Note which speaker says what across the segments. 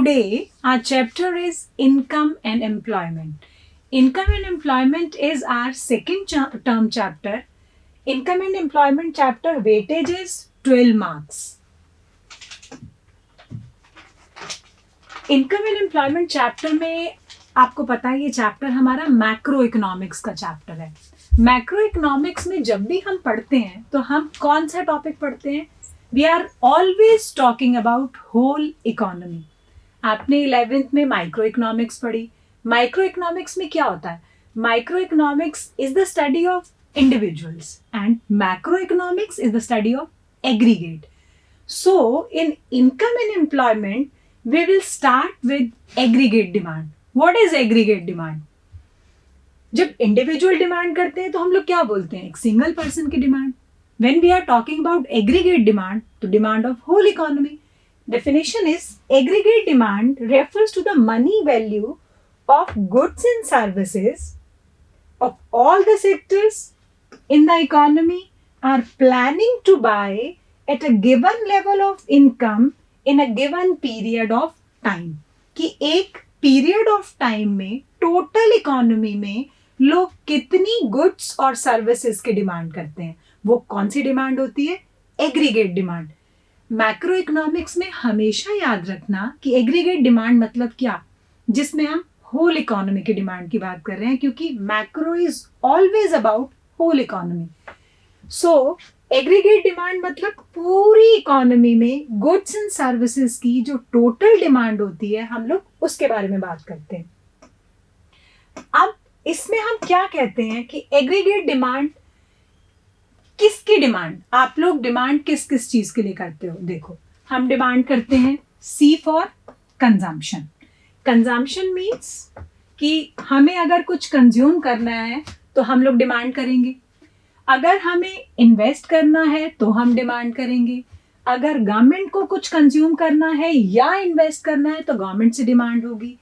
Speaker 1: Today, our chapter is Income and Employment. Income and Employment is our second term chapter. Income and Employment chapter weightage is 12 marks. Income and Employment chapter में आपको पता है ये chapter हमारा macro economics का chapter है. Macro economics में जब भी हम पढ़ते हैं तो हम कौन सा टॉपिक पढ़ते हैं? We are always talking about whole economy. आपने 11th में माइक्रो इकोनॉमिक्स पढ़ी. माइक्रो इकोनॉमिक्स में क्या होता है? Micro economics is the study of individuals and macroeconomics is the study of aggregate. So in income and employment we will start with aggregate demand. What is aggregate demand? जब individual demand करते हैं तो हम लोग क्या बोलते हैं? एक single person की demand. When we are talking about aggregate demand, तो demand of whole economy. Definition is aggregate demand refers to the money value of goods and services of all the sectors in the economy are planning to buy at a given level of income in a given period of time. कि एक period of time में total economy में लोग कितनी goods और services की demand करते हैं. वो कौन सी demand होती है? Aggregate demand. Macro economics में हमेशा याद रखना कि aggregate demand मतलब क्या, जिसमें हम whole economy की demand की बात कर रहे हैं, क्योंकि macro is always about whole economy. So aggregate demand मतलब पूरी इकोनॉमी में गुड्स एंड सर्विसेज की जो टोटल डिमांड होती है हम लोग उसके बारे में बात करते हैं. अब इसमें हम क्या कहते हैं कि एग्रीगेट डिमांड किसकी डिमांड? आप लोग डिमांड किस किस चीज के लिए करते हो? देखो, हम डिमांड करते हैं सी फॉर कंजम्पशन. कंजम्पशन मीन्स कि हमें अगर कुछ कंज्यूम करना है तो हम लोग डिमांड करेंगे. अगर हमें इन्वेस्ट करना है तो हम डिमांड करेंगे. अगर गवर्नमेंट को कुछ कंज्यूम करना है या इन्वेस्ट करना है तो गवर्नमेंट से डिमांड होगी.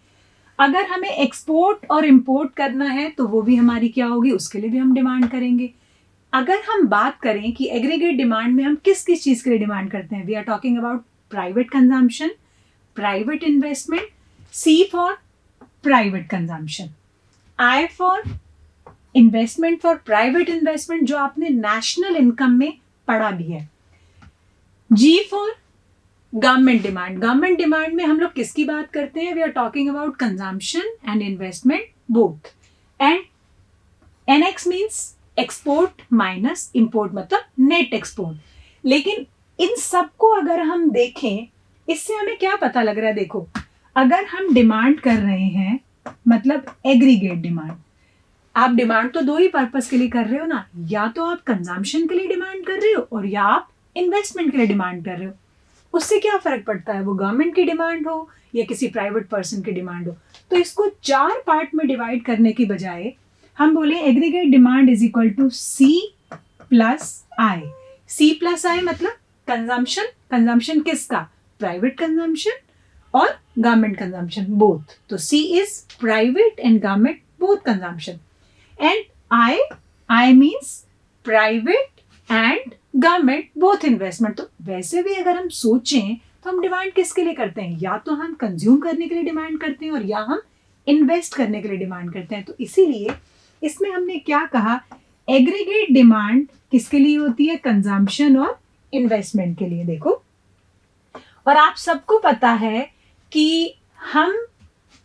Speaker 1: अगर हमें एक्सपोर्ट और इंपोर्ट करना है तो वो भी हमारी क्या होगी, उसके लिए भी हम डिमांड करेंगे. अगर हम बात करें कि एग्रीगेट डिमांड में हम किस किस चीज के लिए डिमांड करते हैं, we are talking about private consumption, private investment, C for private consumption, I for investment for private investment जो आपने नेशनल इनकम में पढ़ा भी है, G for government demand. Government demand में हम लोग किसकी बात करते हैं? We are talking about consumption and investment both. And NX means export minus import, मतलब नेट एक्सपोर्ट. लेकिन इन सबको अगर हम देखें, इससे हमें क्या पता लग रहा है? देखो, अगर हम डिमांड कर रहे हैं मतलब एग्रीगेट डिमांड, आप डिमांड तो दो ही पर्पस के लिए कर रहे हो ना, या तो आप कंजम्पशन के लिए डिमांड कर रहे हो और या आप इन्वेस्टमेंट के लिए डिमांड कर रहे हो. उससे क्या फर्क पड़ता है, वो गवर्नमेंट की डिमांड हो या किसी प्राइवेट पर्सन की डिमांड हो. तो इसको 4 पार्ट में डिवाइड करने की बजाय हम बोले aggregate demand is equal to C plus I. C plus I मतलब कंजम्पशन. कंजम्पशन किसका? प्राइवेट कंजम्पशन और गवर्नमेंट कंजम्पशन बोथ. तो C is private and government both consumption. And I means private and government both investment. तो वैसे भी अगर हम सोचें तो हम डिमांड किसके लिए करते हैं? या तो हम कंज्यूम करने के लिए डिमांड करते हैं और या हम इन्वेस्ट करने के लिए डिमांड करते हैं. तो इसीलिए इसमें हमने क्या कहा, एग्रीगेट डिमांड किसके लिए होती है? कंजम्पशन और इन्वेस्टमेंट के लिए. देखो, और आप सबको पता है कि हम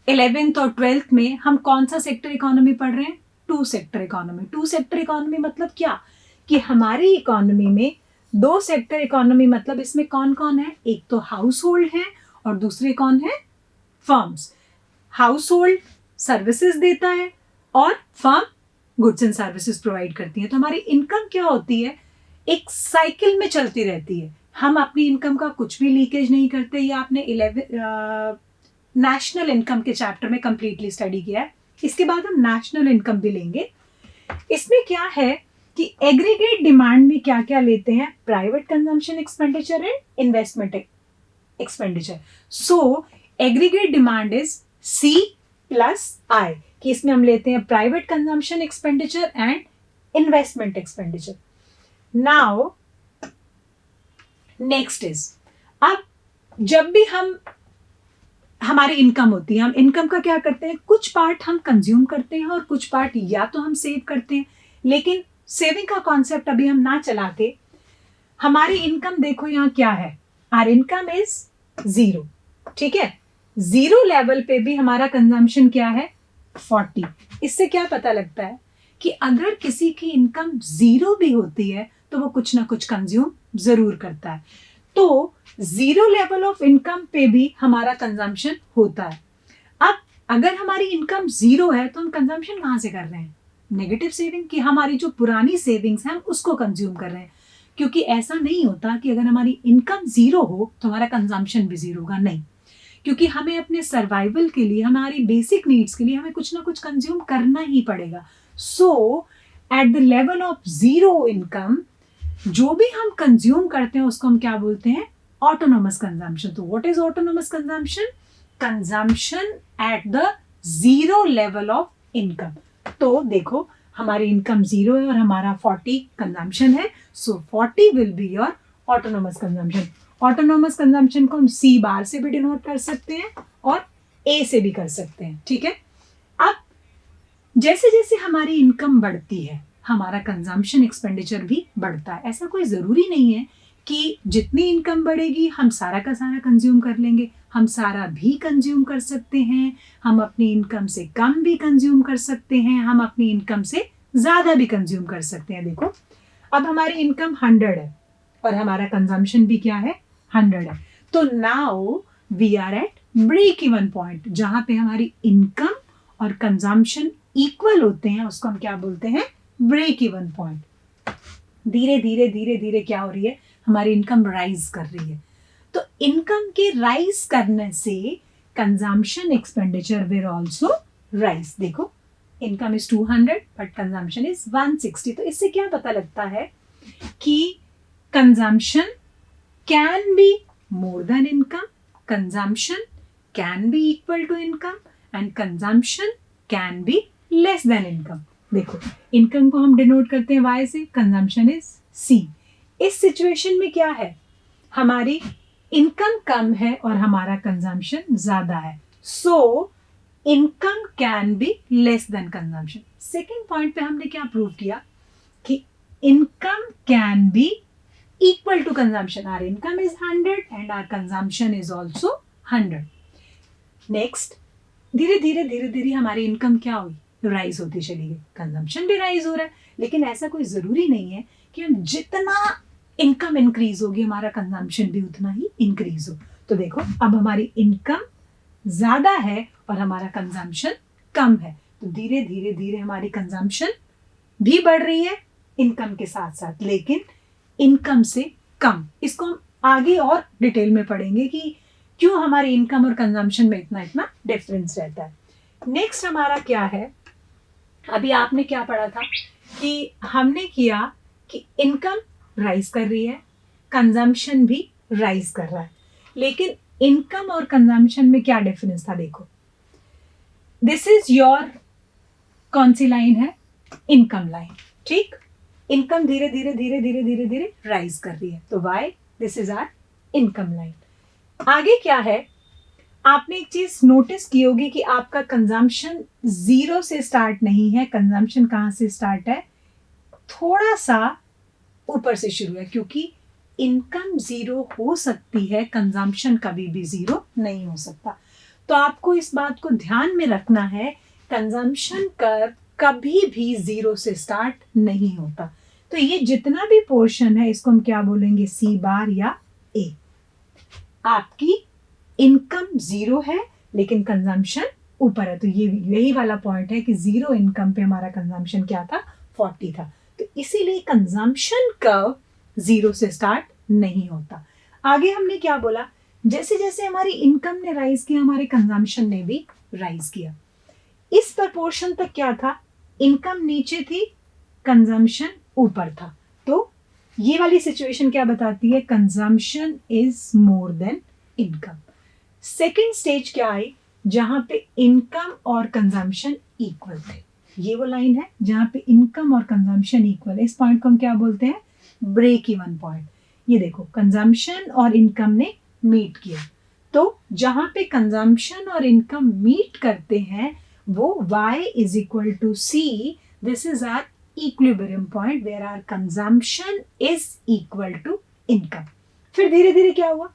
Speaker 1: 11th और 12th में हम कौन सा सेक्टर इकोनॉमी पढ़ रहे हैं? 2 सेक्टर इकोनॉमी. 2 सेक्टर इकोनॉमी मतलब क्या, कि हमारी इकोनॉमी में 2 सेक्टर इकोनॉमी मतलब इसमें कौन कौन है? एक तो हाउस होल्ड है और दूसरे कौन है? फर्म्स. हाउस होल्ड सर्विसेज देता है और firm goods and services provide करती है. तो हमारी इनकम क्या होती है? एक साइकिल में चलती रहती है. हम अपनी इनकम का कुछ भी लीकेज नहीं करते. ये आपने नेशनल इनकम के चैप्टर में कंप्लीटली स्टडी किया है. इसके बाद हम नेशनल इनकम भी लेंगे. इसमें क्या है कि एग्रीगेट डिमांड में क्या क्या लेते हैं? Private consumption expenditure and investment expenditure. So aggregate demand is C plus I, कि इसमें हम लेते हैं private consumption expenditure and investment expenditure. Now next is, अब जब भी हम हमारी इनकम होती है, हम इनकम का क्या करते हैं, कुछ पार्ट हम कंज्यूम करते हैं और कुछ पार्ट या तो हम सेव करते हैं। लेकिन सेविंग का कॉन्सेप्ट अभी हम ना चला के, हमारी इनकम देखो यहाँ क्या है, आर इनकम इज 0, ठीक है। 0 लेवल पे भी हमारा कंजम्पशन क्या है, 40। इससे क्या पता लगता है कि अगर किसी की इनकम 0 भी होती है तो वो कुछ ना कुछ कंज्यूम जरूर करता है। तो 0 लेवल ऑफ इनकम पे भी हमारा कंजम्पशन होता है। अब अगर हमारी इनकम 0 है तो हम कंजम्पशन कहाँ से कर रहे हैं, नेगेटिव सेविंग की, हमारी जो पुरानी सेविंग्स हैं हम उसको कंज्यूम कर रहे हैं। क्योंकि ऐसा नहीं होता कि अगर हमारी इनकम 0 हो तो हमारा कंजम्पशन भी 0 होगा, नहीं। क्योंकि हमें अपने सर्वाइवल के लिए, हमारी बेसिक नीड्स के लिए हमें कुछ ना कुछ कंज्यूम करना ही पड़ेगा। So at the level of 0 income जो भी हम कंज्यूम करते हैं उसको हम क्या बोलते हैं, ऑटोनोमस कंजम्पशन। तो what is autonomous consumption, consumption at the 0 level of income. तो देखो हमारी इनकम 0 है और हमारा 40 कंजम्पशन है, सो 40 will be your autonomous consumption. Autonomous consumption को हम सी बार से भी डिनोट कर सकते हैं और ए से भी कर सकते हैं, ठीक है। अब जैसे जैसे हमारी इनकम बढ़ती है हमारा कंजम्पशन एक्सपेंडिचर भी बढ़ता है। ऐसा कोई ज़रूरी नहीं है कि जितनी इनकम बढ़ेगी हम सारा का सारा कंज्यूम कर लेंगे, हम सारा भी कंज्यूम कर सकते हैं, हम अपनी इनकम से कम भी कंज्यूम कर सकते हैं, हम अपनी इनकम से ज़्यादा भी कंज्यूम कर सकते हैं। देखो अब हमारी इनकम 100 है और हमारा कंजम्पशन भी क्या है, 100 है। तो now we are at break even point, जहां पे हमारी इनकम और कंजम्पशन इक्वल होते हैं उसको हम क्या बोलते हैं, ब्रेक इवन पॉइंट। धीरे धीरे धीरे धीरे क्या हो रही है, हमारी इनकम राइज कर रही है। तो इनकम के राइज करने से consumption expenditure will also rise. देखो income is 200 but consumption is 160। तो इससे क्या पता लगता है कि consumption can be more than income, consumption can be equal to income and consumption can be less than income. देखो इनकम को हम डिनोट करते हैं y से, कंजम्पशन इज c। इस सिचुएशन में क्या है, हमारी इनकम कम है और हमारा कंजम्पशन ज्यादा है, so income can be less then consumption. Second point पे हमने क्या प्रूव किया कि income can be equal to consumption. Our income is 100 and our consumption is also 100. Next, धीरे धीरे धीरे धीरे हमारी इनकम क्या हुई, राइज होती चली गई, कंजम्पशन भी राइज हो रहा है। लेकिन ऐसा कोई जरूरी नहीं है कि हम जितना इनकम इंक्रीज होगी हमारा कंजम्पशन भी उतना ही इंक्रीज हो। तो देखो अब हमारी इनकम ज्यादा है और हमारा कंजम्पशन कम है, तो धीरे धीरे धीरे हमारी कंजम्पशन भी बढ़ रही है इनकम के साथ साथ, लेकिन इनकम से कम। इसको हम आगे और डिटेल में पढ़ेंगे कि क्यों हमारी इनकम और कंजम्पशन में इतना इतना डिफरेंस रहता है। नेक्स्ट हमारा क्या है, अभी आपने क्या पढ़ा था कि हमने किया कि इनकम राइज कर रही है, कंजम्पशन भी राइज कर रहा है, लेकिन इनकम और कंजम्पशन में क्या डिफरेंस था। देखो दिस इज योर कौन सी लाइन है, इनकम लाइन, ठीक। इनकम धीरे धीरे धीरे धीरे धीरे धीरे राइज कर रही है, तो Y, this is our income line. आगे क्या है, आपने एक चीज नोटिस की होगी कि आपका कंजम्पशन 0 से स्टार्ट नहीं है, कंजम्पशन कहां से स्टार्ट है, थोड़ा सा ऊपर से शुरू है, क्योंकि इनकम 0 हो सकती है, कंजम्पशन कभी भी 0 नहीं हो सकता। तो आपको इस बात को ध्यान में रखना है, कंजम्पशन कर्व कभी भी 0 से स्टार्ट नहीं होता। तो ये जितना भी पोर्शन है इसको हम क्या बोलेंगे, सी बार या ए। आपकी इनकम 0 है लेकिन कंजम्पशन ऊपर है, तो ये यही वाला पॉइंट है कि 0 इनकम पे हमारा कंजम्पशन क्या था, 40 था। तो इसीलिए कंजम्पशन कर्व 0 से स्टार्ट नहीं होता। आगे हमने क्या बोला, जैसे जैसे हमारी इनकम ने राइज किया हमारे कंजम्पशन ने भी राइज किया। इस प्रपोर्शन तक क्या था, इनकम नीचे थी, कंजम्पशन ऊपर था। तो ये वाली सिचुएशन क्या बताती है, consumption is more than income. Second stage क्या आई, जहां पे इनकम और कंजम्पशन इक्वल थे। ये वो लाइन है जहां पे इनकम और कंजम्पशन इक्वल है। इस पॉइंट को हम क्या बोलते हैं, ब्रेक इवन पॉइंट। ये देखो कंजम्पशन और इनकम ने मीट किया, तो जहां पे कंजम्पशन और इनकम मीट करते हैं वो y is equal to c. This is our equilibrium point where our consumption is equal to income. फिर धीरे धीरे क्या हुआ,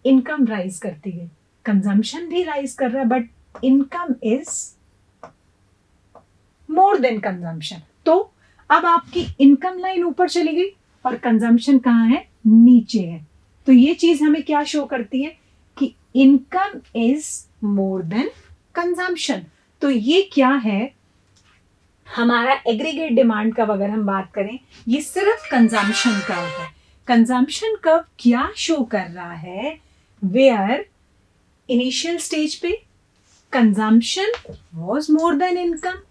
Speaker 1: इनकम राइज करती गई, कंजम्पशन भी राइज कर रहा है, but income is more than consumption. तो अब आपकी इनकम लाइन ऊपर चली गई और कंजम्पशन कहाँ है, नीचे है. तो ये चीज हमें क्या शो करती है कि income is more than consumption. तो ये क्या है, हमारा एग्रीगेट डिमांड कर्व अगर हम बात करें, ये सिर्फ कंजम्पशन कर्व है. कंजम्पशन कर्व क्या शो कर रहा है, वेयर इनिशियल स्टेज पे consumption was more than income,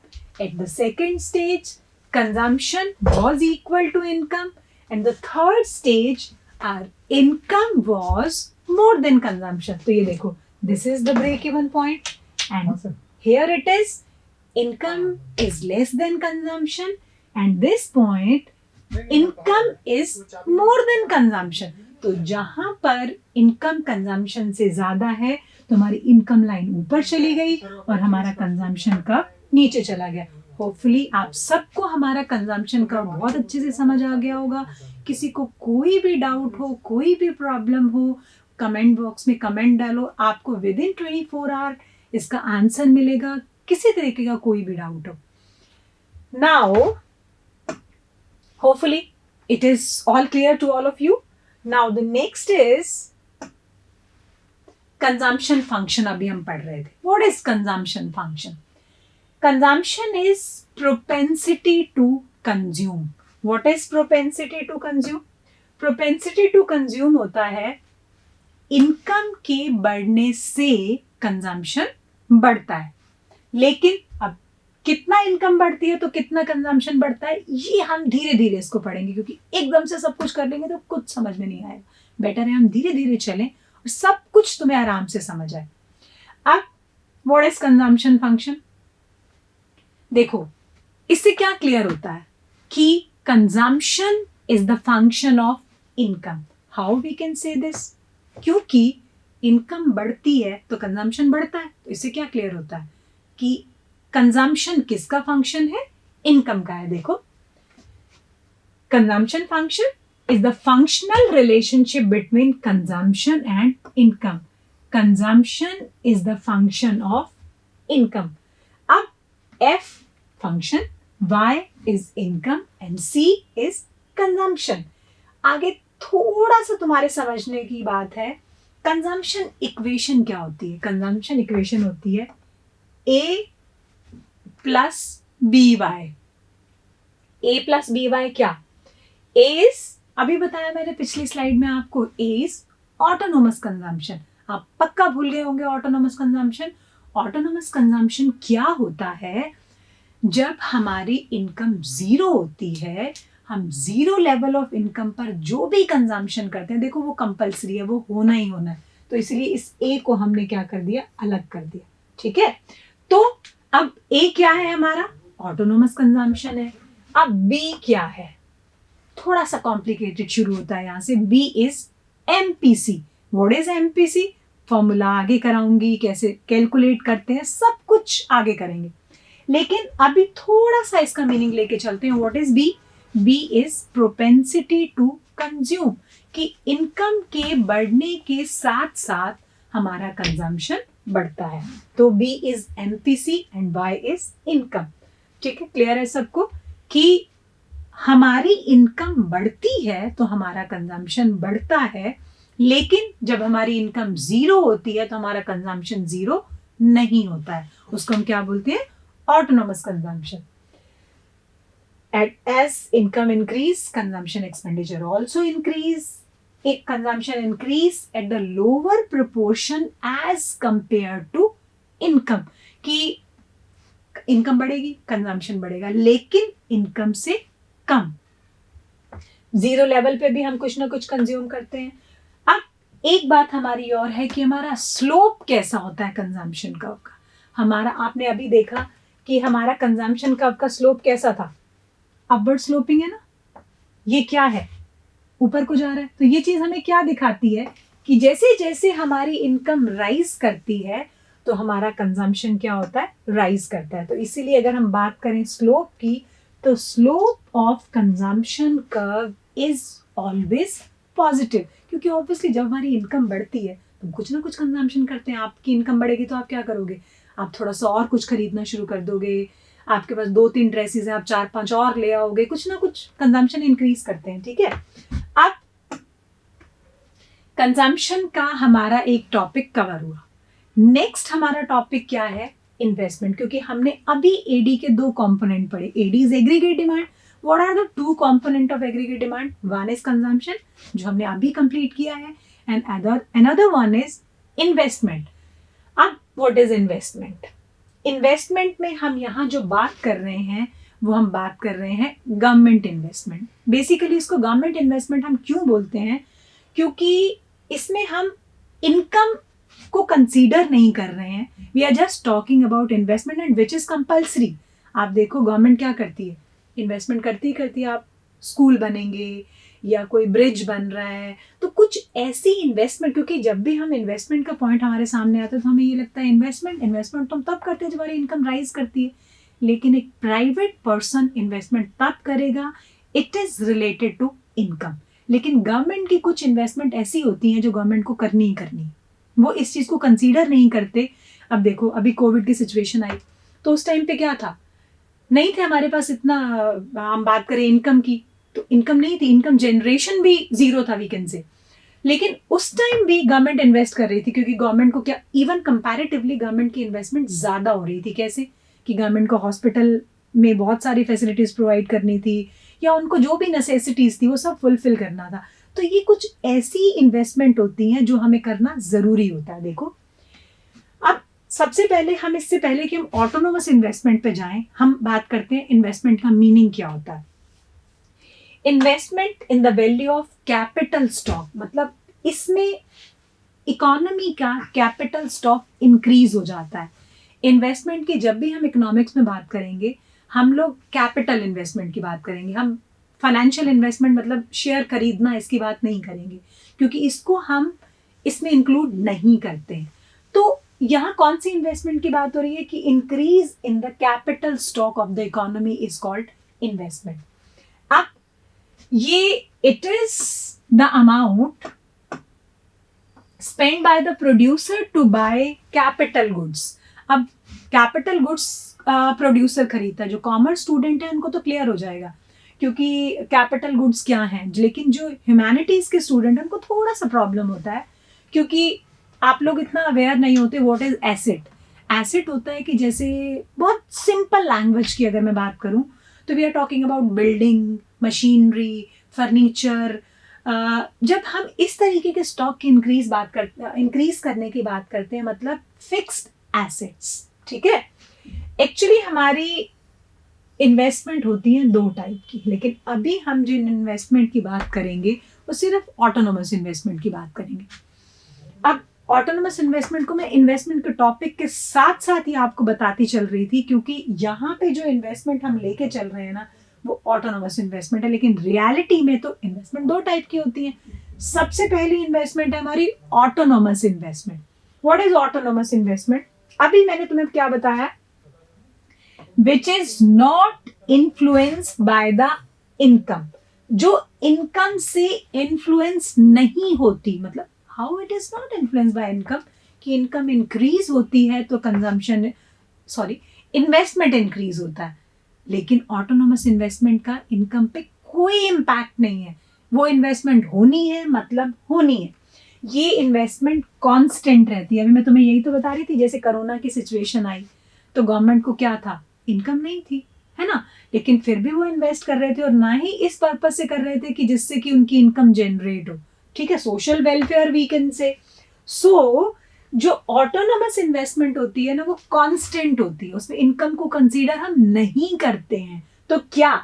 Speaker 1: at the second stage consumption was equal to income, and the third stage our income was more than consumption. तो ये देखो, this is the break even point, and here it is income is less than consumption, and this point income is more than consumption. तो जहां पर income consumption से ज्यादा है तो हमारी इनकम लाइन ऊपर चली गई और हमारा कंजम्पशन का नीचे चला गया. होपफुली आप सबको हमारा कंजम्पशन का बहुत अच्छे से समझ आ गया होगा. किसी को कोई भी डाउट हो, कोई भी प्रॉब्लम हो, कमेंट बॉक्स में कमेंट डालो. आपको विद इन 24 आवर इसका आंसर मिलेगा, किसी तरीके का कोई भी डाउट हो. Now hopefully it is all clear to all of you. Now the next is consumption function. अभी हम पढ़ रहे थे. What is consumption function? Consumption is propensity to consume. What is propensity to consume? Propensity to consume होता है income के बढ़ने से कंजम्पशन बढ़ता है. लेकिन अब कितना इनकम बढ़ती है तो कितना कंजम्पशन बढ़ता है, ये हम धीरे धीरे इसको पढ़ेंगे, क्योंकि एकदम से सब कुछ कर लेंगे तो कुछ समझ में नहीं आएगा. बेटर है हम धीरे धीरे चलें और सब कुछ तुम्हें आराम से समझ आए. अब what is consumption function? देखो, इससे क्या क्लियर होता है कि consumption is the function of income. How we can say this? क्योंकि इनकम बढ़ती है तो कंजम्पशन बढ़ता है. तो इससे क्या क्लियर होता है कि कंजम्पशन किसका फंक्शन है, इनकम का है. देखो, consumption function is the functional relationship between consumption and income. Consumption is the function of income. अब F function, Y is income and C is consumption. आगे थोड़ा सा तुम्हारे समझने की बात है. कंजम्पशन इक्वेशन क्या होती है? कंजम्पशन इक्वेशन होती है A plus B Y. A plus B Y क्या? A is, अभी बताया मैंने पिछली स्लाइड में आपको, A is ऑटोनोमस कंजम्पशन. आप पक्का भूल गए होंगे ऑटोनोमस कंजम्पशन. ऑटोनोमस कंजम्पशन क्या होता है? जब हमारी इनकम जीरो होती है, हम जीरो लेवल ऑफ इनकम पर जो भी कंजम्पशन करते हैं, देखो वो कंपल्सरी है, वो होना ही होना है. तो इसलिए इस ए को हमने क्या कर दिया, अलग कर दिया. ठीक है. तो अब ए क्या है हमारा? ऑटोनोमस कंजम्पशन है. अब बी क्या है? थोड़ा सा कॉम्प्लिकेटेड शुरू होता है यहां से. B is MPC. What is MPC? Formula आगे कराऊंगी, कैसे कैलकुलेट करते हैं सब कुछ आगे करेंगे, लेकिन अभी थोड़ा सा इसका मीनिंग लेके चलते हैं. What is B? B is propensity to consume, कि इनकम के बढ़ने के साथ साथ हमारा कंजम्पशन बढ़ता है. तो B is MPC and Y is income. ठीक है, क्लियर है सबको कि हमारी इनकम बढ़ती है तो हमारा कंजम्पशन बढ़ता है, लेकिन जब हमारी इनकम जीरो होती है तो हमारा कंजम्पशन जीरो नहीं होता है. उसको हम क्या बोलते हैं? Autonomous consumption. As income increase, consumption expenditure also increase. Consumption increase at the lower proportion as compared to income. कि इनकम बढ़ेगी, कंजम्पशन बढ़ेगा, लेकिन इनकम से कम. जीरो लेवल पे भी हम कुछ ना कुछ कंज्यूम करते हैं. अब एक बात हमारी और है कि हमारा स्लोप कैसा होता है कंजम्पशन कर्व का. हमारा, आपने अभी देखा कि हमारा कंजम्पशन कर्व का स्लोप कैसा था? अपवर्ड स्लोपिंग है ना. ये क्या है? ऊपर को जा रहा है. तो ये चीज हमें क्या दिखाती है कि जैसे जैसे हमारी इनकम राइज करती है तो हमारा कंजम्पशन क्या होता है, राइज करता है। तो इसीलिए अगर हम बात करें स्लोप की, तो slope of consumption curve is always positive, क्योंकि ऑब्वियसली जब हमारी इनकम बढ़ती है तो कुछ ना कुछ कंजम्पशन करते हैं। आपकी इनकम बढ़ेगी तो आप क्या करोगे, आप थोड़ा सा और कुछ खरीदना शुरू कर दोगे। आपके पास 2-3 ड्रेसेस हैं, आप 4-5 और ले आओगे, कुछ ना कुछ कंजम्पशन इंक्रीज करते हैं, ठीक है। अब कंजम्पशन का हमारा एक टॉपिक कवर हुआ। नेक्स्ट हमारा टॉपिक क्या है, इन्वेस्टमेंट, क्योंकि हमने अभी एडी के 2 कंपोनेंट पढ़े। AD is aggregate demand. What are the 2 component of aggregate demand? One is consumption, जो हमने अभी कंप्लीट किया है, and another one is investment. अब व्हाट इज इन्वेस्टमेंट? इन्वेस्टमेंट में हम यहाँ जो बात कर रहे हैं वो हम बात कर रहे हैं गवर्नमेंट इन्वेस्टमेंट। बेसिकली इसको गवर्नमेंट इन्वेस्टमेंट हम क्यों बोलते हैं, क्योंकि इसमें हम इनकम को कंसीडर नहीं कर रहे हैं। We are just talking about investment and which is compulsory. आप देखो गवर्नमेंट क्या करती है, इन्वेस्टमेंट करती है। आप स्कूल बनेंगे या कोई ब्रिज बन रहा है, तो कुछ ऐसी इन्वेस्टमेंट, क्योंकि जब भी हम इन्वेस्टमेंट का पॉइंट हमारे सामने आता है तो हमें ये लगता है इन्वेस्टमेंट तो हम तब करते हैं जब हमारी इनकम राइज करती है। लेकिन एक प्राइवेट पर्सन इन्वेस्टमेंट तब करेगा it is related to income. लेकिन गवर्नमेंट की कुछ इन्वेस्टमेंट ऐसी होती हैं जो गवर्नमेंट को करनी ही करनी, वो इस चीज को कंसीडर नहीं करते। अब देखो अभी कोविड की सिचुएशन आई तो उस टाइम पे क्या था, नहीं थे हमारे पास इतना, हम बात करें इनकम की तो इनकम नहीं थी, इनकम जनरेशन भी जीरो था वी कैन से। लेकिन उस टाइम भी गवर्नमेंट इन्वेस्ट कर रही थी, क्योंकि गवर्नमेंट को क्या, इवन कंपैरेटिवली गवर्नमेंट की इन्वेस्टमेंट ज्यादा हो रही थी। कैसे कि गवर्नमेंट को हॉस्पिटल में बहुत सारी फैसिलिटीज प्रोवाइड करनी थी, या उनको जो भी नेसेसिटीज थी वो सब फुलफिल करना था। तो ये कुछ ऐसी इन्वेस्टमेंट होती हैं जो हमें करना जरूरी होता है। देखो अब सबसे पहले हम, इससे पहले कि हम ऑटोनोमस इन्वेस्टमेंट पे जाएं, हम बात करते हैं इन्वेस्टमेंट का मीनिंग क्या होता है। Investment in the value of capital stock, मतलब इसमें इकोनॉमी का कैपिटल स्टॉक इंक्रीज हो जाता है। इन्वेस्टमेंट की जब भी हम इकोनॉमिक्स में बात करेंगे हम लोग कैपिटल इन्वेस्टमेंट की बात करेंगे, हम फाइनेंशियल इन्वेस्टमेंट मतलब शेयर खरीदना इसकी बात नहीं करेंगे, क्योंकि इसको हम इसमें इंक्लूड नहीं करते हैं। तो यहाँ कौन सी इन्वेस्टमेंट की बात हो रही है कि increase in the capital stock of the economy is called investment. अब ये it is the amount spend by the producer to buy capital goods. अब कैपिटल गुड्स प्रोड्यूसर खरीदता है, जो कॉमर्स स्टूडेंट है उनको तो क्लियर हो जाएगा क्योंकि कैपिटल गुड्स क्या हैं, लेकिन जो ह्यूमैनिटीज के स्टूडेंट हैं उनको थोड़ा सा प्रॉब्लम होता है, क्योंकि आप लोग इतना अवेयर नहीं होते व्हाट इज एसेट। एसेट होता है कि जैसे बहुत सिंपल लैंग्वेज की अगर मैं बात करूं तो we are talking about building, machinery, furniture. जब हम इस तरीके के स्टॉक की इंक्रीज करने की बात करते हैं, मतलब फिक्स्ड एसेट्स, ठीक है। एक्चुअली हमारी इन्वेस्टमेंट होती है 2 टाइप की, लेकिन अभी हम जिन इन्वेस्टमेंट की बात करेंगे वो सिर्फ ऑटोनोमस इन्वेस्टमेंट की बात करेंगे। अब ऑटोनोमस इन्वेस्टमेंट को मैं इन्वेस्टमेंट के टॉपिक के साथ साथ ही आपको बताती चल रही थी, क्योंकि यहाँ पे जो इन्वेस्टमेंट हम लेके चल रहे हैं ना वो ऑटोनोमस इन्वेस्टमेंट है। लेकिन रियलिटी में तो इन्वेस्टमेंट 2 टाइप की होती है। सबसे पहली इन्वेस्टमेंट है हमारी autonomous investment. What is autonomous investment? अभी मैंने तुम्हें क्या बताया, which is not influenced by the income, जो इनकम से इन्फ्लुएंस नहीं होती। मतलब how it is not influence by income, कि इनकम इंक्रीज होती है तो इन्वेस्टमेंट इंक्रीज होता है, लेकिन ऑटोनोमस इन्वेस्टमेंट का इनकम पे कोई इम्पैक्ट नहीं है। वो इन्वेस्टमेंट होनी है मतलब होनी है, ये इन्वेस्टमेंट कांस्टेंट रहती है। अभी मैं तुम्हें यही तो बता रही थी, जैसे कोरोना की सिचुएशन आई तो गवर्नमेंट को क्या था, इनकम नहीं थी, है ना, लेकिन फिर भी वो इन्वेस्ट कर रहे थे, और ना ही इस पर्पज से कर रहे थे कि जिससे कि उनकी इनकम जनरेट हो, ठीक है, सोशल वेलफेयर वी कैन से। सो जो ऑटोनोमस इन्वेस्टमेंट होती है ना वो कांस्टेंट होती है, उसमें इनकम को कंसीडर हम नहीं करते हैं। तो क्या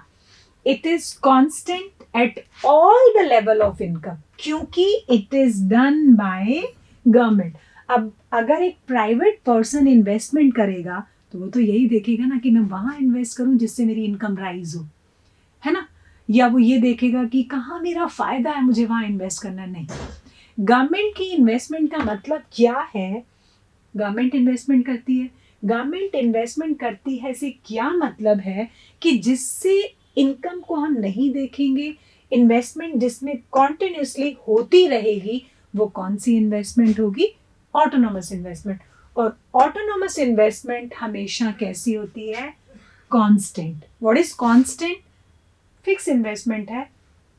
Speaker 1: it is constant at all the level of income, क्योंकि it is done by government. अब अगर एक प्राइवेट पर्सन इन्वेस्टमेंट करेगा तो वो तो यही देखेगा ना कि मैं वहां इन्वेस्ट करूं जिससे मेरी इनकम राइज हो, है ना, या वो ये देखेगा कि कहाँ मेरा फायदा है मुझे वहां इन्वेस्ट करना। नहीं, गवर्नमेंट की इन्वेस्टमेंट का मतलब क्या है? गवर्नमेंट इन्वेस्टमेंट करती है, गवर्नमेंट इन्वेस्टमेंट करती है से क्या मतलब है कि जिससे इनकम को हम नहीं देखेंगे, इन्वेस्टमेंट जिसमें कॉन्टिन्यूसली होती रहेगी, वो कौन सी इन्वेस्टमेंट होगी? Autonomous investment. और ऑटोनोमस इन्वेस्टमेंट हमेशा कैसी होती है? Constant. What is constant? Fix investment है,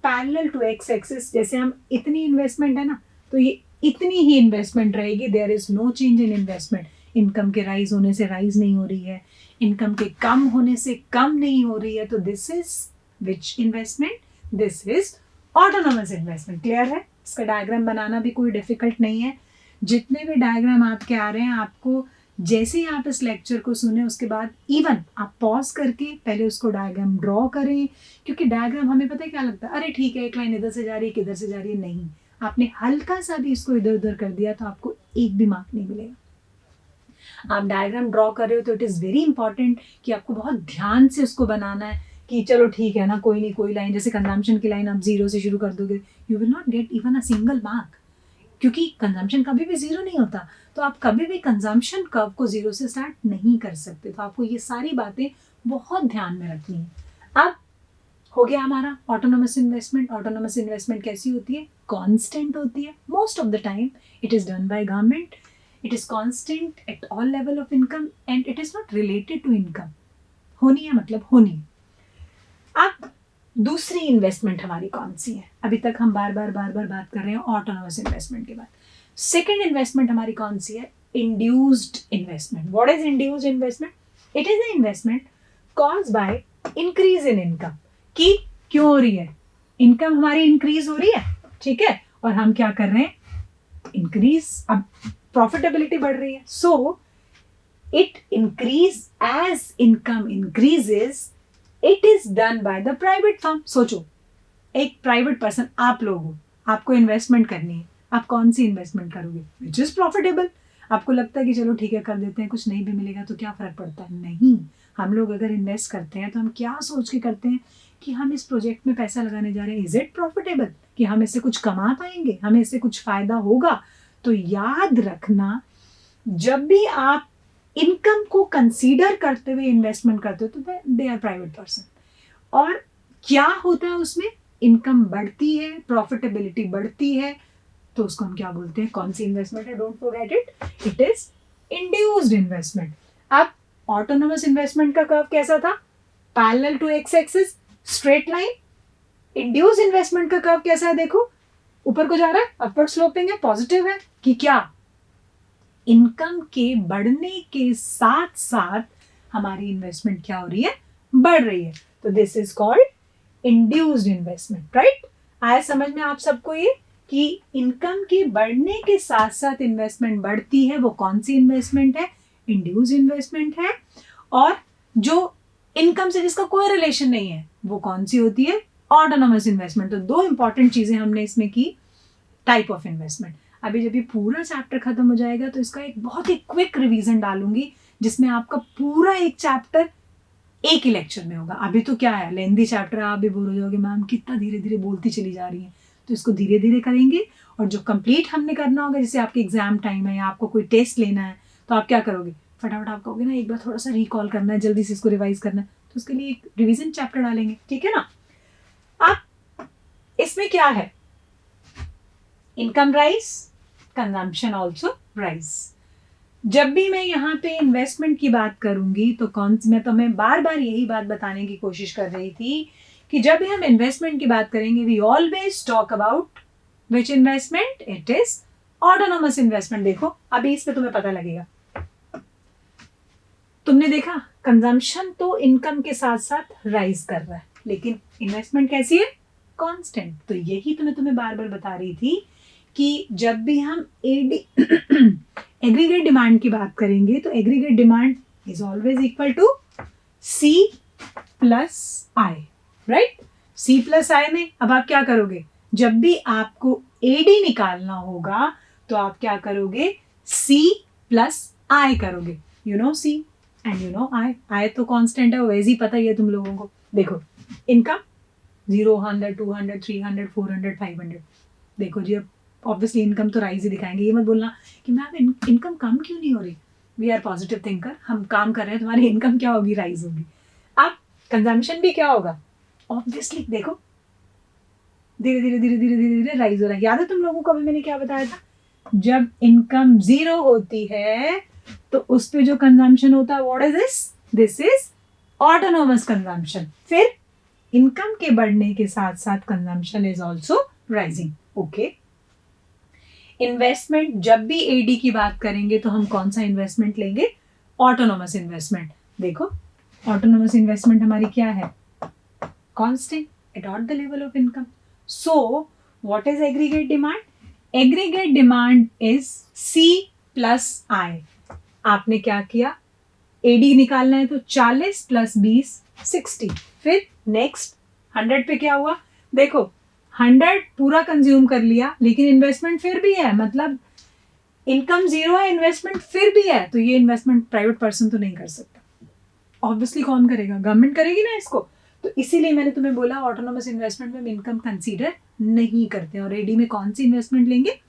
Speaker 1: पैरेलल टू एक्स एक्सिस। जैसे हम इतनी इन्वेस्टमेंट है ना, तो ये इतनी ही इन्वेस्टमेंट रहेगी, there is no change in investment. Income के राइज होने से राइज नहीं हो रही है, इनकम के कम होने से कम नहीं हो रही है, तो this is which investment? This is autonomous investment. Clear है? इसका डायग्राम बनाना भी कोई डिफिकल्ट नहीं है। जितने भी डायग्राम आपके आ रहे हैं, आपको जैसे ही आप इस लेक्चर को सुने उसके बाद इवन आप पॉज करके पहले उसको डायग्राम ड्रॉ करें, क्योंकि डायग्राम हमें पता है क्या लगता है, अरे ठीक है एक लाइन इधर से जा रही है किधर से जा रही है, नहीं, आपने हल्का सा भी इसको इधर उधर कर दिया तो आपको एक भी मार्क नहीं मिलेगा। आप डायग्राम ड्रॉ कर रहे हो तो इट इज़ वेरी इंपॉर्टेंट कि आपको बहुत ध्यान से उसको बनाना है कि चलो ठीक है ना, कोई नहीं, कोई लाइन जैसे कंजम्पशन की लाइन आप 0 से शुरू कर दोगे, you will not get even a single mark, क्योंकि कंजम्पशन कभी भी 0 नहीं होता। तो आप कभी भी कंजम्पशन कर्व को 0 से स्टार्ट नहीं कर सकते। तो आपको ये सारी बातें बहुत ध्यान में रखनी है। अब हो गया हमारा ऑटोनोमस इन्वेस्टमेंट। ऑटोनोमस इन्वेस्टमेंट कैसी होती है? कांस्टेंट होती है। Most of the time it is done by government, it is constant at all level of income and it is not related to income. होनी है मतलब होनी है। अब दूसरी इन्वेस्टमेंट हमारी कौन सी है? अभी तक हम बार बार बात कर रहे हैं ऑटोनोमस इन्वेस्टमेंट के बाद। सेकेंड इन्वेस्टमेंट हमारी कौन सी है? Induced investment. What is induced investment? It is the investment caused by increase in income. कि क्यों हो रही है? इनकम हमारी इंक्रीज हो रही है, ठीक है, और हम क्या कर रहे हैं? इंक्रीज, अब प्रॉफिटेबिलिटी बढ़ रही है, so it increase as income increases, it is done by the private firm. सोचो, एक प्राइवेट पर्सन, आप लोग हो, आपको इन्वेस्टमेंट करनी है, आप कौन सी इन्वेस्टमेंट करोगे? Which is profitable. आपको लगता है कि चलो ठीक है कर देते हैं, कुछ नहीं भी मिलेगा तो क्या फर्क पड़ता है? नहीं, हम लोग अगर इन्वेस्ट करते हैं तो हम क्या सोच के करते हैं कि हम इस प्रोजेक्ट में पैसा लगाने जा रहे हैं, इज इट प्रॉफिटेबल, कि हम इससे कुछ कमा पाएंगे, हमें इससे कुछ फायदा होगा। तो याद रखना, जब भी आप इनकम को कंसीडर करते हुए इन्वेस्टमेंट करते हो तो दे आर प्राइवेट पर्सन। और क्या होता है उसमें? इनकम बढ़ती है, प्रॉफिटेबिलिटी बढ़ती है, तो उसको हम क्या बोलते हैं? कौन सी इन्वेस्टमेंट है? Don't forget it, it is induced investment. अब ऑटोनोमस इन्वेस्टमेंट का कर्व कैसा था? Parallel to X axis, straight line. Induced investment का कर्व कैसा है? देखो, ऊपर को जा रहा है, अपवर्ड स्लोपिंग है, पॉजिटिव है। कि क्या? इनकम के बढ़ने के साथ साथ हमारी इन्वेस्टमेंट क्या हो रही है? बढ़ रही है। तो this is called induced investment, right? आया समझ में आप सबको ये कि इनकम के बढ़ने के साथ साथ इन्वेस्टमेंट बढ़ती है, वो कौन सी इन्वेस्टमेंट है? इंड्यूस्ड इन्वेस्टमेंट है। और जो इनकम से जिसका कोई रिलेशन नहीं है, वो कौन सी होती है? Autonomous investment. तो दो इंपॉर्टेंट चीजें हमने इसमें की, टाइप ऑफ इन्वेस्टमेंट। अभी जब ये पूरा चैप्टर खत्म हो जाएगा तो इसका एक बहुत ही क्विक रिवीजन डालूंगी, जिसमें आपका पूरा एक चैप्टर एक ही लेक्चर में होगा। अभी तो क्या है, लेंदी चैप्टर, आप भी बोल हो जाओगे मैम कितना धीरे धीरे बोलती चली जा रही है। तो इसको धीरे धीरे करेंगे, और जो कंप्लीट हमने करना होगा, जैसे आपके एग्जाम टाइम है या आपको कोई टेस्ट लेना है, तो आप क्या करोगे? फटाफट आप कहोगे ना एक बार थोड़ा सा रिकॉल करना है, जल्दी से इसको रिवाइज करना है, तो उसके लिए एक रिवीजन चैप्टर डालेंगे, ठीक है ना? अब इसमें क्या है? Income rise, consumption also rise. जब भी मैं यहाँ पे इन्वेस्टमेंट की बात करूंगी तो मैं तुम्हें बार बार यही बात बताने की कोशिश कर रही थी कि जब भी हम इन्वेस्टमेंट की बात करेंगे, we always talk about which investment? It is autonomous investment. देखो अभी इस पे तुम्हें पता लगेगा। तुमने देखा कंजम्पशन तो इनकम के साथ साथ राइज कर रहा है, लेकिन इन्वेस्टमेंट कैसी है? कांस्टेंट। तो यही तो मैं तुम्हें बार बार बता रही थी कि जब भी हम एग्रीगेट डिमांड की बात करेंगे तो aggregate demand is always equal to C plus I, right? C plus I में अब आप क्या करोगे? जब भी आपको एडी निकालना होगा तो आप क्या करोगे? सी प्लस आई करोगे। You know C and you know I. I तो कांस्टेंट है, वैसे ही पता ही है तुम लोगों को। देखो इनकम 0, 100, 200, 300, 400, 500। देखो जी, अब ऑब्वियसली इनकम तो राइज ही दिखाएंगे। ये मत बोलना कि मैम इनकम कम क्यों नहीं हो रही। वी आर पॉजिटिव थिंकर, हम काम कर रहे हैं, तुम्हारी इनकम क्या होगी, राइज होगी। अब कंजम्पशन भी क्या होगा, ऑब्वियसली देखो धीरे धीरे धीरे धीरे धीरे धीरे राइज हो रहा है। याद है तुम लोगों को अभी मैंने क्या बताया था, जब इनकम 0 होती है तो उस पे जो कंजम्पशन होता है, what is this is autonomous consumption. फिर इनकम के बढ़ने के साथ साथ consumption is also rising. Okay, investment, जब भी एडी की बात करेंगे तो हम कौन सा इन्वेस्टमेंट लेंगे, ऑटोनोमस इन्वेस्टमेंट। देखो ऑटोनोमस इन्वेस्टमेंट हमारी क्या है, constant at the level of income. So what is aggregate demand, aggregate demand is C plus I. आपने क्या किया, एडी निकालना है तो 40 प्लस 20 60। फिर नेक्स्ट 100 पे क्या हुआ, देखो 100 पूरा कंज्यूम कर लिया लेकिन इन्वेस्टमेंट फिर भी है, मतलब इनकम 0 है, इन्वेस्टमेंट फिर भी है, तो ये इन्वेस्टमेंट प्राइवेट पर्सन तो नहीं कर सकता। ऑब्वियसली कौन करेगा, गवर्नमेंट करेगी ना इसको। तो इसीलिए मैंने तुम्हें बोला ऑटोनोमस इन्वेस्टमेंट में इनकम कंसीडर नहीं करते, और एडी में कौन सी इन्वेस्टमेंट लेंगे,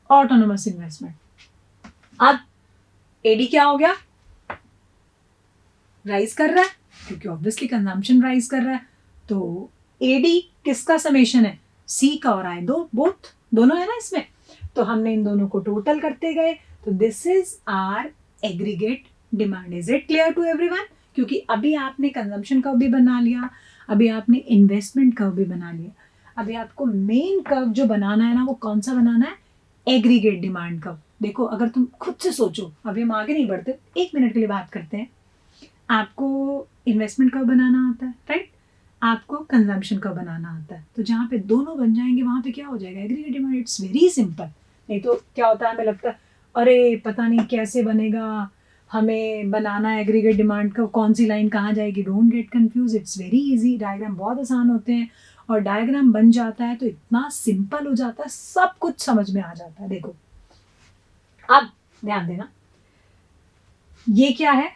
Speaker 1: ऑटोनोमस इन्वेस्टमेंट। अब एडी क्या हो गया, राइज कर रहा है क्योंकि ऑब्वियसली कंजम्पशन राइज कर रहा है। तो एडी किसका समेशन है, सी का और आई, बोथ दोनों है ना इसमें। तो हमने इन दोनों को टोटल करते गए, तो this is our aggregate demand. Is it clear to everyone, क्योंकि अभी आपने कंजम्पशन कर्व भी बना लिया, अभी आपने इन्वेस्टमेंट कर्व भी बना लिया, अभी आपको मेन कर्व जो बनाना है ना, वो कौन सा बनाना है, एग्रीगेट डिमांड कर्व। देखो अगर तुम खुद से सोचो, अभी हम आगे नहीं बढ़ते, 1 मिनट के लिए बात करते हैं। आपको इन्वेस्टमेंट कर्व बनाना आता है, राइट, आपको कंजम्पशन कर्व बनाना आता है, तो जहाँ पे दोनों बन जाएंगे वहाँ पे क्या हो जाएगा, aggregate demand. It's very simple. नहीं तो क्या होता है, हमें लगता है अरे पता नहीं कैसे बनेगा, हमें बनाना है एग्रीगेट डिमांड का, कौन सी लाइन कहाँ जाएगी। Don't get confuse, it's very easy. Diagram बहुत आसान होते हैं, और डायग्राम बन जाता है तो इतना सिंपल हो जाता है, सब कुछ समझ में आ जाता है। देखो अब ध्यान देना, ये क्या है,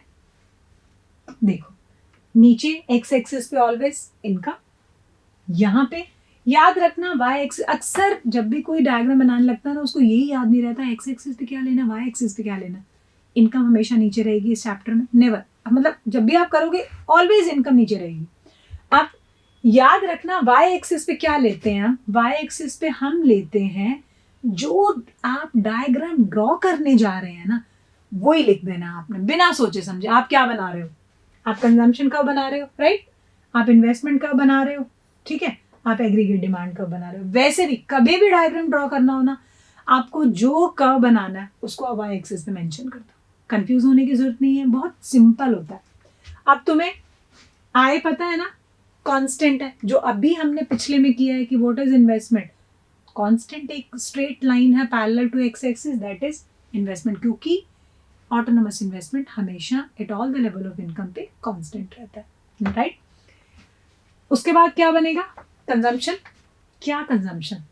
Speaker 1: देखो नीचे एक्स एक्सिस पे ऑलवेज इनकम, यहाँ पे याद रखना वाई एक्सिस। अक्सर जब भी कोई डायग्राम बनाने लगता है ना, उसको यही याद नहीं रहता एक्स एक्सिस पे क्या लेना, वाई एक्सिस पे क्या लेना। इनकम हमेशा नीचे रहेगी इस चैप्टर में, नेवर, मतलब जब भी आप करोगे ऑलवेज इनकम नीचे रहेगी। अब याद रखना वाई एक्सिस पे क्या लेते हैं हम, वाई एक्सिस पे हम लेते हैं जो आप डायग्राम ड्रॉ करने जा रहे हैं ना, वही लिख देना आपने बिना सोचे समझे। आप क्या बना रहे हो, आप कंजम्पशन कर्व बना रहे हो, राइट, आप इन्वेस्टमेंट कर्व बना रहे हो, ठीक है, आप एग्रीगेट डिमांड कर्व बना रहे हो। वैसे भी कभी भी डायग्राम ड्रॉ करना हो ना, आपको जो कर्व बनाना है उसको आप वाई एक्सिस पे मेंशन कर दो, कंफ्यूज होने की जरूरत नहीं है, बहुत सिंपल होता है। अब तुम्हें आई पता है ना, कांस्टेंट है, जो अभी हमने पिछले में किया है कि व्हाट इज इन्वेस्टमेंट, कांस्टेंट एक स्ट्रेट लाइन है parallel to X axis, that is investment, क्योंकि ऑटोनोमस इन्वेस्टमेंट हमेशा at all the level of income पे कांस्टेंट रहता है, राइट। उसके बाद क्या बनेगा, कंजम्पशन। क्या कंजम्पशन,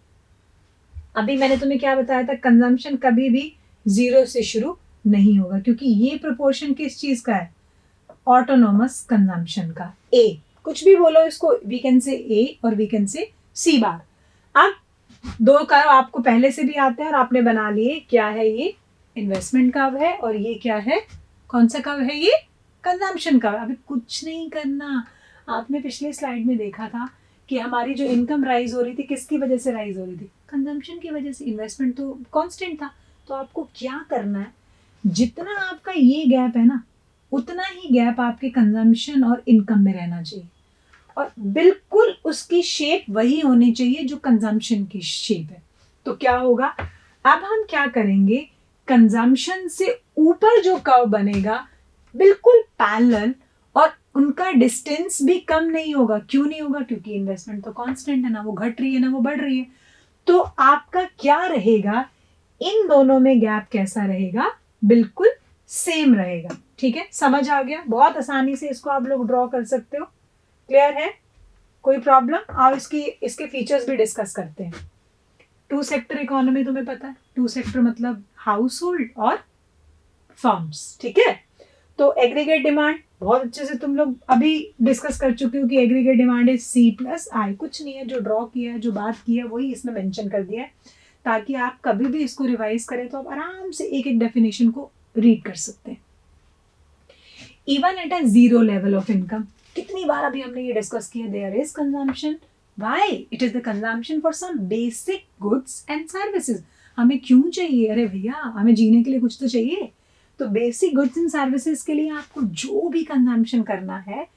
Speaker 1: अभी मैंने तुम्हें क्या बताया था, कंजम्पशन कभी भी 0 से शुरू नहीं होगा, क्योंकि ये प्रोपोर्शन किस चीज का है, ऑटोनोमस कंजम्पशन का। ए, कुछ भी बोलो इसको, वी कैन से ए और वी कैन से सी बार। अब 2 कर्व आपको पहले से भी आते हैं और आपने बना लिए, क्या है ये, इन्वेस्टमेंट कर्व है, और ये क्या है, कौन सा कर्व है, ये कंजम्पशन कर्व। अभी कुछ नहीं करना, आपने पिछले स्लाइड में देखा था कि हमारी जो इनकम राइज हो रही थी, किसकी वजह से राइज हो रही थी, कंजम्पशन की वजह से। इन्वेस्टमेंट तो कांस्टेंट था, तो आपको क्या करना है, जितना आपका ये गैप है ना, उतना ही गैप आपके कंजम्पशन और इनकम में रहना चाहिए, और बिल्कुल उसकी शेप वही होनी चाहिए जो कंजम्पशन की शेप है। तो क्या होगा, अब हम क्या करेंगे, कंजम्पशन से ऊपर जो कर्व बनेगा बिल्कुल पैरेलल, और उनका डिस्टेंस भी कम नहीं होगा। क्यों नहीं होगा, क्योंकि इन्वेस्टमेंट तो कांस्टेंट है ना, वो घट रही है ना वो बढ़ रही है। तो आपका क्या रहेगा, इन दोनों में गैप कैसा रहेगा, बिल्कुल सेम रहेगा। ठीक है, समझ आ गया, बहुत आसानी से इसको आप लोग ड्रॉ कर सकते हो। क्लियर है, कोई प्रॉब्लम, और इसके फीचर्स भी डिस्कस करते हैं। 2 सेक्टर इकोनॉमी तुम्हें पता है, 2 सेक्टर मतलब हाउस होल्ड और फर्म्स, ठीक है। तो एग्रीगेट डिमांड बहुत अच्छे से तुम लोग अभी डिस्कस कर चुके हो कि aggregate demand is C plus I, कुछ नहीं है, जो ड्रॉ किया है, जो बात की है वही इसमें मेंशन कर दिया है। ताकि आप कभी भी इसको रिवाइज करें तो आप आराम से एक एक डेफिनेशन को रीड कर सकते हैं. Even at a zero level of income, कितनी बार अभी हमने ये डिस्कस किया, there is consumption. Why? It is the consumption for some basic goods and services. हमें क्यों चाहिए? अरे भैया, हमें जीने के लिए कुछ तो चाहिए. तो बेसिक गुड्स एंड सर्विसेज के लिए आपको जो भी कंजम्पशन करना है,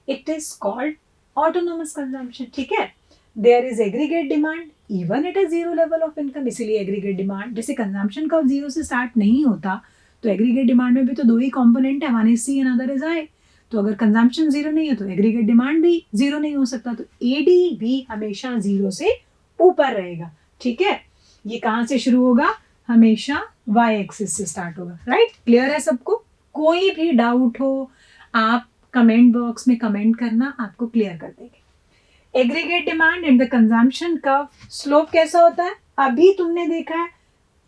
Speaker 1: it is called autonomous consumption. ठीक है. There is aggregate demand even at a zero level of income. इसीलिए एग्रीगेट डिमांड, जैसे कंजम्पशन का जीरो से स्टार्ट नहीं होता, तो एग्रीगेट डिमांड में भी तो दो ही कंपोनेंट है, one is C and other is I. तो अगर कंजम्पशन जीरो नहीं है तो एग्रीगेट डिमांड भी जीरो नहीं हो सकता. तो एडी भी हमेशा जीरो से ऊपर रहेगा. ठीक है. ये कहाँ से शुरू होगा? हमेशा वाई एक्सिस से स्टार्ट होगा. राइट? क्लियर है सबको? कोई भी डाउट हो आप कमेंट बॉक्स में कमेंट करना, आपको क्लियर कर देंगे. Aggregate demand and the consumption curve slope कैसा होता है? अभी तुमने देखा है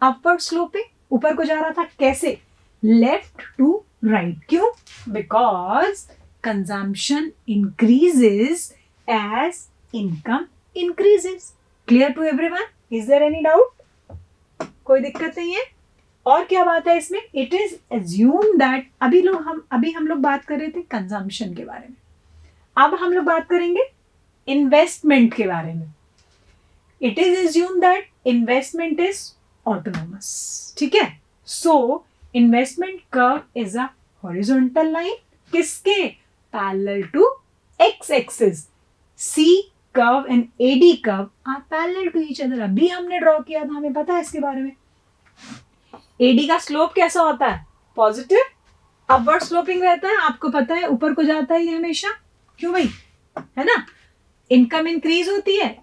Speaker 1: अपवर्ड स्लोपिंग, ऊपर को जा रहा था. कैसे? Left to right. क्यों? Because consumption increases as income increases. Clear to everyone? Is there any doubt? कोई दिक्कत नहीं है? और क्या बात है इसमें? इट इज एज्यूम दैट, अभी हम लोग बात कर रहे थे कंजम्पशन के बारे में, अब हम लोग बात करेंगे इन्वेस्टमेंट के बारे में. It is assume that investment is autonomous. ठीक है. So investment curve is a horizontal line. किसके? Parallel to X axis. C curve and AD curve are parallel to each other. अभी हमने ड्रॉ किया था, हमें पता है इसके बारे में. एडी का स्लोप कैसा होता है? पॉजिटिव. अपवर्ड स्लोपिंग रहता है, आपको पता है, ऊपर को जाता है ये हमेशा. क्यों भाई? है ना. इनकम इंक्रीज होती है,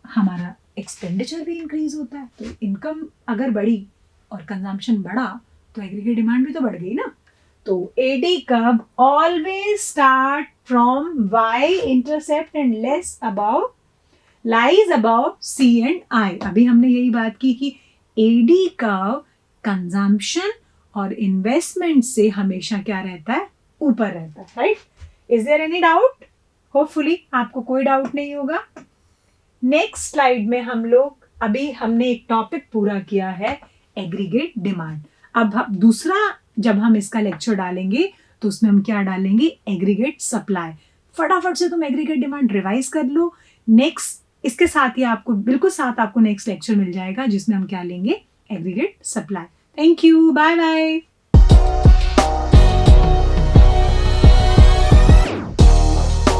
Speaker 1: हमारा एक्सपेंडिचर भी इंक्रीज होता है. तो इनकम अगर बढ़ी और कंजम्पशन बढ़ा तो एग्रीगेट डिमांड भी तो बढ़ गई ना. तो AD curve always start from Y intercept and lies above lies above C and I. अभी हमने यही बात की कि एडी कर्व कंजम्पशन और इन्वेस्टमेंट से हमेशा क्या रहता है? ऊपर रहता है. Right? Is there any doubt? Hopefully आपको कोई डाउट नहीं होगा. नेक्स्ट स्लाइड में अभी हमने एक टॉपिक पूरा किया है, एग्रीगेट डिमांड. अब दूसरा जब हम इसका लेक्चर डालेंगे तो उसमें हम क्या डालेंगे? Aggregate supply. फटाफट से तुम एग्रीगेट डिमांड रिवाइज कर लो. नेक्स्ट इसके साथ ही आपको बिल्कुल साथ आपको नेक्स्ट लेक्चर मिल जाएगा जिसमें हम क्या लेंगे? Aggregate supply. Thank you. Bye bye.